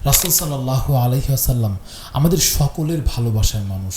রাসূল সাল্লাল্লাহু আলাইহি ওয়াসাল্লাম আমাদের সকলের ভালোবাসার মানুষ।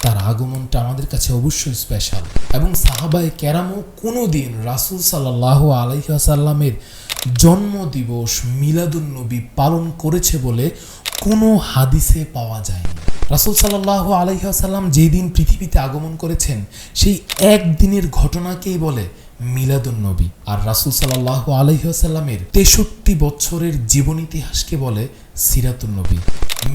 তার আগমনটা আমাদের কাছে অবশ্যই স্পেশাল, এবং সাহাবায়ে কেরামও কোনো দিন রাসূল সাল্লাল্লাহু আলাইহি ওয়াসাল্লামের জন্মদিবস মিলাদুন নবী পালন করেছে বলে কোনো হাদিসে পাওয়া যায়নি। রাসূল সাল্লাল্লাহু আলাইহি ওয়াসাল্লাম যেই দিন পৃথিবীতে আগমন করেছেন সেই একদিনের ঘটনাকেই বলে মিলাদুন নবী, আর রাসূল সাল্লাল্লাহু আলাইহি ওয়াসাল্লামের 63 বছরের জীবন ইতিহাসকে বলে সিরাতুন নবী।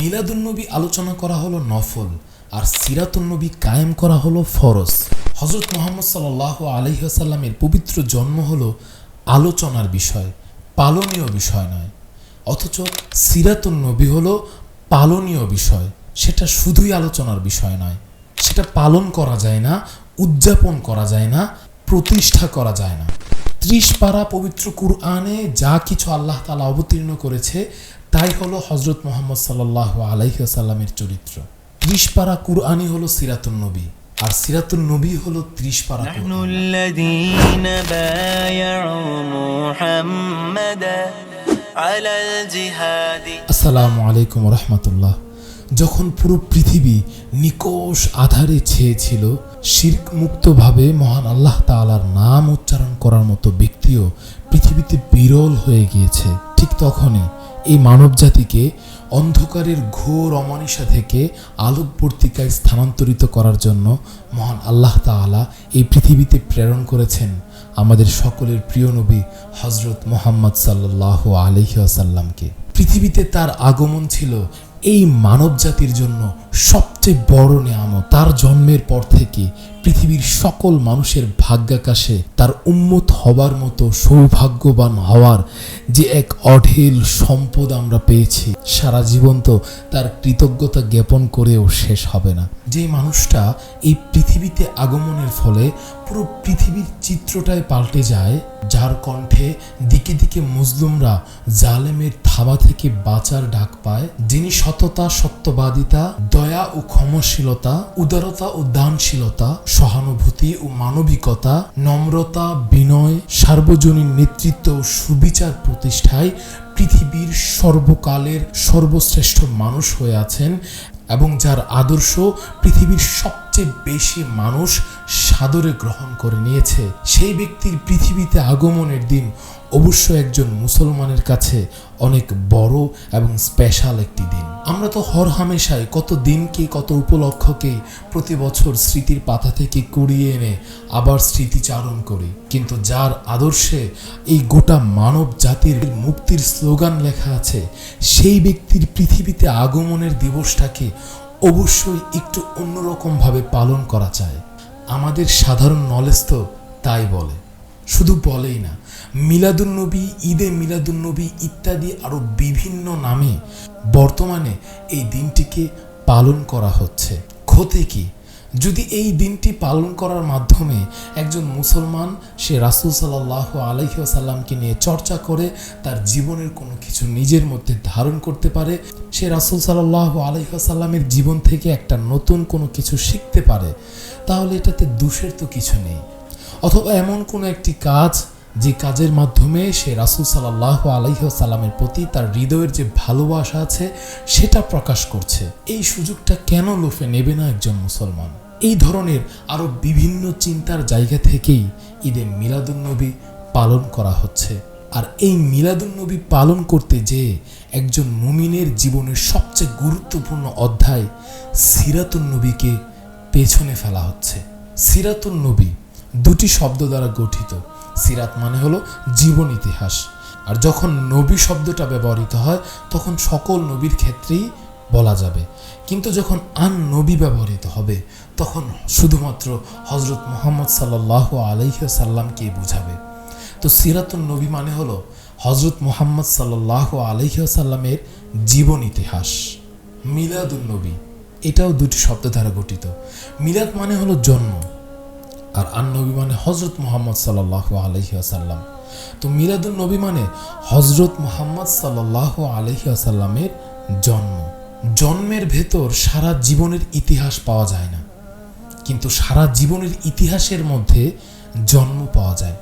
মিলাদুন নবী আলোচনা করা হলো নফল, আর সিরাতুন নবী কায়েম করা হলো ফরজ। হযরত মুহাম্মদ সাল্লাল্লাহু আলাইহি ওয়াসাল্লামের পবিত্র জন্ম হলো আলোচনার বিষয়, পালনীয় বিষয় নয়, অথচ সিরাতুন নবী হলো পালনীয় বিষয়। সেটা শুধুই আলোচনার বিষয় নয়, সেটা পালন করা যায় না, উদযাপন করা যায় না, প্রতিষ্ঠা করা যায় না। 30 পারা পবিত্র কুরআনে যা কিছু আল্লাহ তাআলা অবতীর্ণ করেছে তাই হলো হযরত মুহাম্মদ সাল্লাল্লাহু আলাইহি ওয়াসাল্লামের চরিত্র। 30 পারা কুরআনই হলো সিরাতুন নবী, আর সিরাতুন নবী হলো 30 পারা কুরআন। আসসালামু আলাইকুম ওয়া রাহমাতুল্লাহ। যখন পুরো পৃথিবী নিকষ আধারে ছেয়েছিল, শিরক মুক্তভাবে মহান আল্লাহ তাআলার নাম উচ্চারণ করার মতো ব্যক্তিও পৃথিবীতে বিরল হয়ে গিয়েছে, ঠিক তখনই এই মানব জাতিকে অন্ধকারের ঘোর অমানিসা থেকে আলোকবর্তিকায় স্থানান্তরিত করার জন্য মহান আল্লাহ তাআলা এই পৃথিবীতে প্রেরণ করেছেন আমাদের সকলের প্রিয় নবী হযরত মুহাম্মদ সাল্লাল্লাহু আলাইহি ওয়াসাল্লামকে। পৃথিবীতে তার আগমন ছিল এই মানব জাতির জন্য সবচেয়ে বড় নেয়ামত। তার জন্মের পর থেকে পৃথিবীর সকল মানুষের ভাগ্যাকাশে তার উম্মত হবার মতো সৌভাগ্যবান হওয়ার যে এক অঢেল সম্পদ আমরা পেয়েছি, সারা জীবন তো তার কৃতজ্ঞতা জ্ঞাপন করেও শেষ হবে না। যে মানুষটা এই পৃথিবীতে আগমনের ফলে পুরো পৃথিবীর চিত্রটাই পাল্টে যায়, যার কণ্ঠে দিকে দিকে মুসলিমরা জালেমের থাবা থেকে বাঁচার ডাক পায়, যিনি সততা, সত্যবাদিতা, দয়া ও ক্ষমাশীলতা, উদারতা ও দানশীলতা, সহানুভূতি ও মানবিকতা, নম্রতা, বিনয়, সার্বজনীন নেতৃত্ব ও সুবিচার প্রতিষ্ঠায় পৃথিবীর সর্বকালের সর্বশ্রেষ্ঠ মানুষ হয়ে আছেন, এবং যার আদর্শ পৃথিবীর সবচেয়ে বেশি মানুষ সাদরে গ্রহণ করে নিয়েছে, সেই ব্যক্তির পৃথিবীতে আগমনের দিন অবশ্য একজন মুসলমানের কাছে অনেক বড় এবং স্পেশাল একটি দিন। আমরা তো হরহামেশাই কত দিনকে, কত উপলক্ষকে প্রতি বছর স্মৃতির পাতা থেকে কুড়িয়ে এনে আবার স্মৃতিচারণ করি, কিন্তু যার আদর্শে এই গোটা মানব জাতির মুক্তির স্লোগান লেখা আছে, সেই ব্যক্তির পৃথিবীতে আগমনের দিবসটাকে অবশ্যই একটু অন্যরকমভাবে পালন করা চায়। আমাদের সাধারণ নলেজ তো তাই বলে, শুধু বলেই না, মিলাদুন নবী, ঈদে মিলাদুন নবী ইত্যাদি আরও বিভিন্ন নামে বর্তমানে এই দিনটিকে পালন করা হচ্ছে। ক্ষতি কি? যদি এই দিনটি পালন করার মাধ্যমে একজন মুসলমান সে রাসূল সাল্লাল্লাহু আলাইহি ওয়াসাল্লামকে নিয়ে চর্চা করে তার জীবনের কোনো কিছু নিজের মধ্যে ধারণ করতে পারে, সে রাসূল সাল্লাল্লাহু আলাইহি ওয়াসাল্লামের জীবন থেকে একটা নতুন কোনো কিছু শিখতে পারে, তাহলে এটাতে দোষের তো কিছু নেই। অথবা এমন কোনো একটি কাজ, যে কাজের মাধ্যমে সে রাসূল সাল্লাল্লাহু আলাইহি ওয়াসাল্লামের প্রতি তার হৃদয়ের যে ভালোবাসা আছে সেটা প্রকাশ করছে, এই সুযোগটা কেন লোফে নেবে না একজন মুসলমান? এই ধরনের আরও বিভিন্ন চিন্তার জায়গা থেকেই ঈদে মিলাদুন নবী পালন করা হচ্ছে। আর এই মিলাদুন নবী পালন করতে যেয়ে একজন মুমিনের জীবনের সবচেয়ে গুরুত্বপূর্ণ অধ্যায় সিরাতুন নবীকে পেছনে ফেলা হচ্ছে। সিরাতুন নবী দুটি শব্দ দ্বারা গঠিত। সিরাত মানে হলো জীবন ইতিহাস, আর যখন নবী শব্দটা ব্যবহৃত হয় তখন সকল নবীর ক্ষেত্রেই বলা যাবে, কিন্তু যখন আন নবী ব্যবহৃত হবে তখন শুধুমাত্র হযরত মুহাম্মদ সাল্লাল্লাহু আলাইহি ওয়াসাল্লামকেই বোঝাবে। তো সিরাতুন নবী মানে হলো হযরত মুহাম্মদ সাল্লাল্লাহু আলাইহি ওয়াসাল্লামের জীবন ইতিহাস। মিলাদুন নবী এটাও দুটি শব্দ দ্বারা গঠিত। মিলাদ মানে হলো জন্ম, আর আন নবী মানে হযরত মুহাম্মদ সাল্লাল্লাহু আলাইহি ওয়াসাল্লাম। তো মিলাদুন নবী মানে হযরত মুহাম্মদ সাল্লাল্লাহু আলাইহি ওয়াসাল্লামের জন্ম। জন্মের ভেতর সারা জীবনের ইতিহাস পাওয়া যায় না, কিন্তু সারা জীবনের ইতিহাসের মধ্যে জন্ম পাওয়া যায়।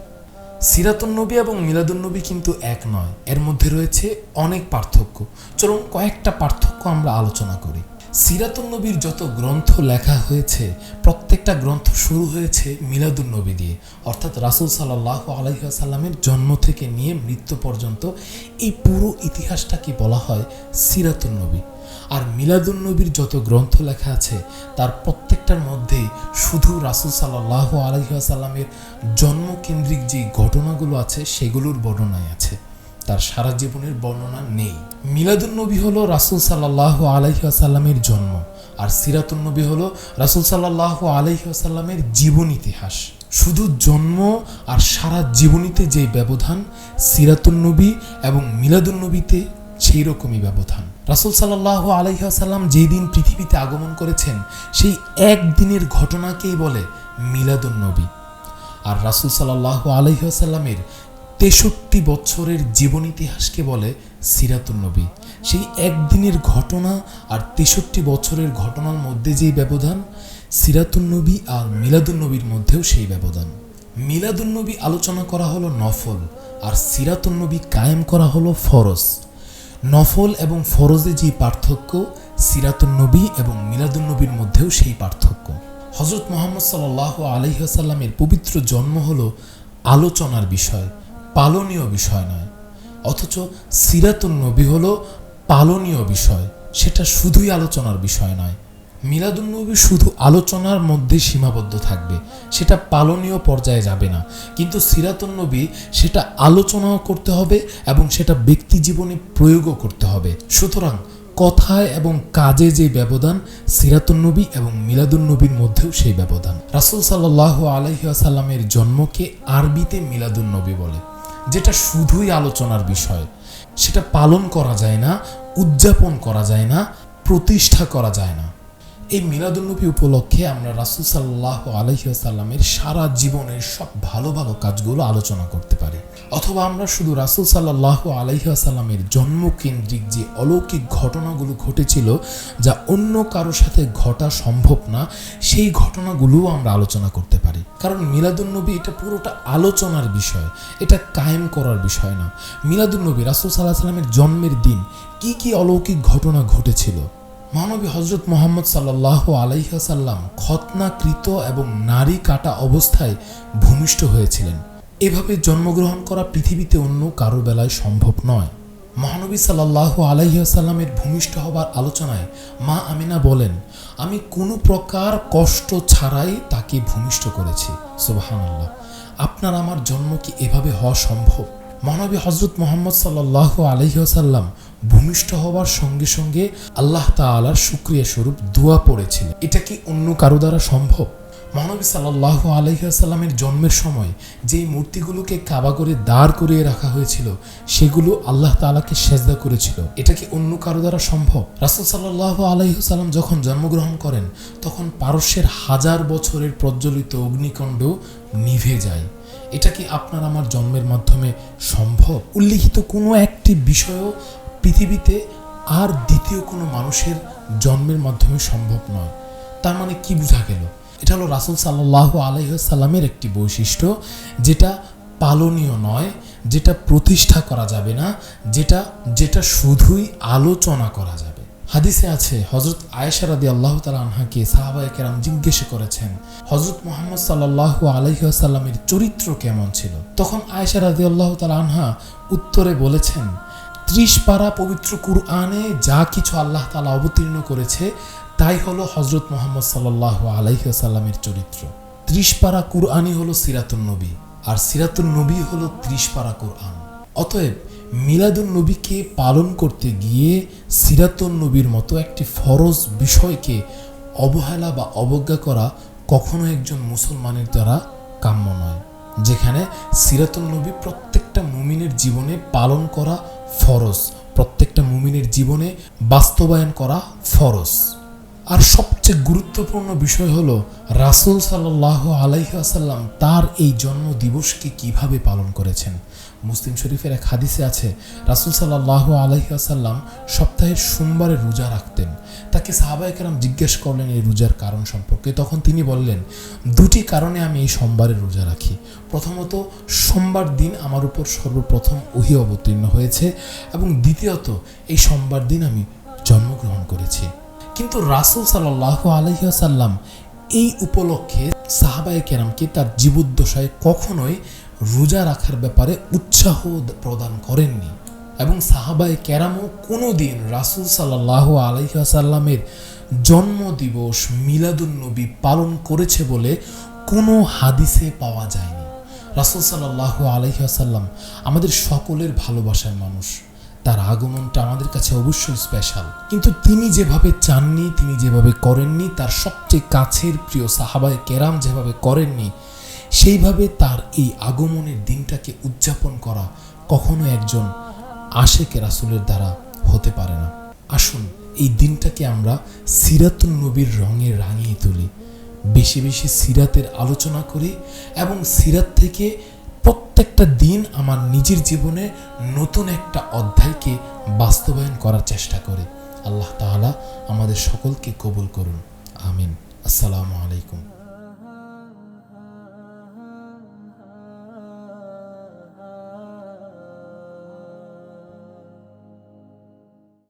সিরাতুন্নবী এবং মিলাদুন্নবী কিন্তু এক নয়, এর মধ্যে রয়েছে অনেক পার্থক্য। চলুন কয়েকটা পার্থক্য আমরা আলোচনা করি। সিরাতুন্নবীর যত গ্রন্থ লেখা হয়েছে প্রত্যেকটা গ্রন্থ শুরু হয়েছে মিলাদুন্নবী দিয়ে, অর্থাৎ রাসূল সাল্লাল্লাহু আলাইহি ওয়াসাল্লামের জন্ম থেকে নিয়ে মৃত্যু পর্যন্ত এই পুরো ইতিহাসটাকে বলা হয় সিরাতুন্নবী। আর মিলাদুন্নবীর যত গ্রন্থ লেখা আছে তার প্রত্যেকটার মধ্যেই শুধু রাসূল সাল্লাল্লাহু আলাইহি ওয়াসাল্লামের জন্মকেন্দ্রিক যে ঘটনাগুলো আছে সেগুলোর বর্ণনাই আছে, তার সারা জীবনের বর্ণনা নেই। মিলাদুন্নবী হলো রাসূল সাল্লাল্লাহু আলাইহি ওয়াসাল্লামের জন্ম, আর সিরাতুন্নবী হলো রাসূল সাল্লাল্লাহু আলাইহি ওয়াসাল্লামের জীবন ইতিহাস। শুধু জন্ম আর সারা জীবনীতে যে ব্যবধান, সিরাতুন্নবী এবং মিলাদুন্নবীতে সেই রকমই ব্যবধান। রাসূল সাল্লাল্লাহু আলাইহি ওয়াসাল্লাম যেই দিন পৃথিবীতে আগমন করেছেন সেই একদিনের ঘটনাকেই বলে মিলাদুন্নবী। আর রাসূল সাল্লাল্লাহু আলাইহি ওয়াসাল্লামের 63 বছরের জীবন ইতিহাসকে বলে সিরাতুন্নবী। সেই একদিনের ঘটনা আর 63 বছরের ঘটনার মধ্যে যেই ব্যবধান, সিরাতুন্নবী আর মিলাদুন্নবীর মধ্যেও সেই ব্যবধান। মিলাদুন্নবী আলোচনা করা হলো নফল, আর সিরাতুন্নবী কায়েম করা হলো ফরজ। নফল এবং ফরজে যে পার্থক্য, সিরাতুন্নবী এবং মিলাদুন্নবীর মধ্যেও সেই পার্থক্য। হযরত মুহাম্মদ সাল্লাল্লাহু আলাইহি ওয়াসাল্লামের পবিত্র জন্ম হলো আলোচনার বিষয়, পালনীয় বিষয় নয়। অথচ সিরাতুন্নবী হলো পালনীয় বিষয়, সেটা শুধুই আলোচনার বিষয় নয়। মিলাদুন্নবী শুধু আলোচনার মধ্যে সীমাবদ্ধ থাকবে, সেটা পালনীয় পর্যায়ে যাবে না। কিন্তু সিরাতুন্নবী সেটা আলোচনাও করতে হবে এবং সেটা ব্যক্তি জীবনে প্রয়োগও করতে হবে। সুতরাং কথায় এবং কাজে যে ব্যবধান, সিরাতুন্নবী এবং মিলাদুন্নবীর মধ্যেও সেই ব্যবধান। রাসূল সাল্লাল্লাহু আলাইহি ওয়াসাল্লামের জন্মকে আরবিতে মিলাদুন্নবী বলে, যেটা শুধুই আলোচনার বিষয়। সেটা পালন করা যায় না, উদযাপন করা যায় না, প্রতিষ্ঠা করা যায় না। এই মিলাদুন্নবী উপলক্ষে আমরা রাসূল সাল্লাল্লাহু আলাইহি ওয়াসাল্লামের সারা জীবনের সব ভালো ভালো কাজগুলো আলোচনা করতে পারি, অথবা আমরা শুধু রাসূল সাল্লাল্লাহু আলাইহি ওয়াসাল্লামের জন্মকেন্দ্রিক যে অলৌকিক ঘটনাগুলো ঘটেছিল, যা অন্য কারোর সাথে ঘটা সম্ভব না, সেই ঘটনাগুলোও আমরা আলোচনা করতে পারি। কারণ মিলাদুন্নবী এটা পুরোটা আলোচনার বিষয়, এটা কায়েম করার বিষয় না। মিলাদুন্নবী রাসূল সাল্লাল্লাহু আলাইহি ওয়াসাল্লামের জন্মের দিন কি কি অলৌকিক ঘটনা ঘটেছিল। মহানবী হযরত মুহাম্মদ সাল্লাল্লাহু আলাইহি ওয়াসাল্লাম খতনাকৃত এবং নারী কাটা অবস্থায় ভূমিষ্ঠ হয়েছিলেন। এভাবে জন্মগ্রহণ করা পৃথিবীতে অন্য কারো বেলায় সম্ভব নয়। মহানবী সাল্লাল্লাহু আলাইহি ওয়াসাল্লামের ভূমিষ্ঠ হবার আলোচনায় মা আমিনা বলেন, আমি কোনো প্রকার কষ্ট ছাড়াই তাকে ভূমিষ্ঠ করেছি। সুবহানাল্লাহ, আপনার আমার জন্ম কি এভাবে হওয়া সম্ভব? মহানবী হযরত মুহাম্মদ সাল্লাল্লাহু আলাইহি ওয়াসাল্লাম ভূমিষ্ঠ হবার সঙ্গে সঙ্গে আল্লাহ তাআলার শুকরিয়া স্বরূপ দোয়া পড়েছিলেন। এটা কি অন্য কারো দ্বারা সম্ভব? মহানবী সাল্লাল্লাহু আলাইহি ওয়াসাল্লামের জন্মের সময় যেই মূর্তিগুলোকে কাবা করে দাঁড় করিয়ে রাখা হয়েছিল সেগুলো আল্লাহ তাআলাকে সেজদা করেছিল। এটা কি অন্য কারো দ্বারা সম্ভব? রাসূল সাল্লাল্লাহু আলাইহি ওয়াসাল্লাম যখন জন্মগ্রহণ করেন তখন পারস্যের 1000 বছরের প্রজ্বলিত অগ্নিকুণ্ড নিভে যায়। এটা কি আপনার আমার জন্মের মাধ্যমে সম্ভব? উল্লিখিত কোনো একটি বিষয়ও পৃথিবীতে আর দ্বিতীয় কোনো মানুষের জন্মের মাধ্যমে সম্ভব নয়। তার মানে কি বোঝা গেল? এটা হলো রাসূল সাল্লাল্লাহু আলাইহি ওয়াসাল্লামের একটি বৈশিষ্ট্য, যেটা পালনীয় নয়, যেটা প্রতিষ্ঠা করা যাবে না, যেটা শুধুই আলোচনা করা যাবে। হাদিসে আছে, হযরত আয়েশা রাদিয়াল্লাহু তাআলা আনহাকে সাহাবায়ে কেরাম জিজ্ঞেস করেছেন হযরত মুহাম্মদ সাল্লাল্লাহু আলাইহি ওয়াসাল্লামের চরিত্র কেমন ছিল। তখন আয়েশা রাদিয়াল্লাহু তাআলা আনহা উত্তরে বলেছেন, 30 পারা পবিত্র কুরআনে যা কিছু আল্লাহ তাআলা অবতীর্ণ করেছে তাই হলো হযরত মুহাম্মদ সাল্লাল্লাহু আলাইহি ওয়াসাল্লামের চরিত্র। 30 পারা কুরআনই হলো সিরাতুন্নবী, আর সিরাতুন্নবী হলো 30 পারা কুরআন। অতএব মিলাদুন্নবীকে পালন করতে গিয়ে সিরাতুন্নবীর মতো একটি ফরজ বিষয়কে অবহেলা বা অবজ্ঞা করা কখনো একজন মুসলমানের দ্বারা কাম্য নয়, যেখানে সিরাতুন্নবী প্রত্যেকটা মুমিনের জীবনে পালন করা ফরজ, প্রত্যেকটা মুমিনের জীবনে বাস্তবায়ন করা ফরজ। আর সবচেয়ে গুরুত্বপূর্ণ বিষয় হলো রাসূল সাল্লাল্লাহু আলাইহি ওয়াসাল্লাম তার এই জন্ম দিবসকে কিভাবে পালন করেছেন। মুসলিম শরীফের এক হাদিসে আছে, রাসূল সাল্লাল্লাহু আলাইহি ওয়াসাল্লাম সপ্তাহের সোমবারে রোজা রাখতেন। তাকে সাহাবায়ে কেরাম জিজ্ঞেস করলেন এই রোজার কারণ সম্পর্কে। তখন তিনি বললেন, দুটি কারণে আমি এই সোমবারে রোজা রাখি। প্রথমত, সোমবার দিন আমার উপর সর্বপ্রথম ওহী অবতীর্ণ হয়েছে, এবং দ্বিতীয়ত, এই সোমবার দিন আমি জন্মগ্রহণ করেছি। কিন্তু রাসূল সাল্লাল্লাহু আলাইহি ওয়াসাল্লাম এই উপলক্ষে সাহাবায়ে কেরামকে তার জীবদ্দশায় কখনোই রোজা রাখার ব্যাপারে উৎসাহ প্রদান করেননি, এবং সাহাবায়ে কেরামও কোনো দিন রাসূল সাল্লাল্লাহু আলাইহি ওয়াসাল্লামের জন্মদিবস মিলাদুন নবী পালন করেছে বলে কোনো হাদিসে পাওয়া যায়নি। রাসূল সাল্লাল্লাহু আলাইহি ওয়াসাল্লাম আমাদের সকলের ভালোবাসার মানুষ, তার আগমনটা আমাদের কাছে অবশ্যই স্পেশাল। কিন্তু তিনি যেভাবে চাননি, তিনি যেভাবে করেননি, তার সবচেয়ে কাছের প্রিয় সাহাবায়ে কেরাম যেভাবে করেননি, সেইভাবে তার এই আগমনের দিনটাকে উদযাপন করা কখনো একজন আশেকে রাসূলের দ্বারা হতে পারে না। আসুন এই দিনটাকে আমরা সিরাতুন নবীর রঙে রাঙিয়ে তুলি, বেশি বেশি সিরাতের আলোচনা করি, এবং সিরাত থেকে প্রত্যেকটা দিন আমার নিজের জীবনে নতুন একটা অধ্যায়কে বাস্তবায়ন করার চেষ্টা করি। আল্লাহ তাআলা আমাদের সকলকে কবুল করুন, আমিন। আসসালামু আলাইকুম।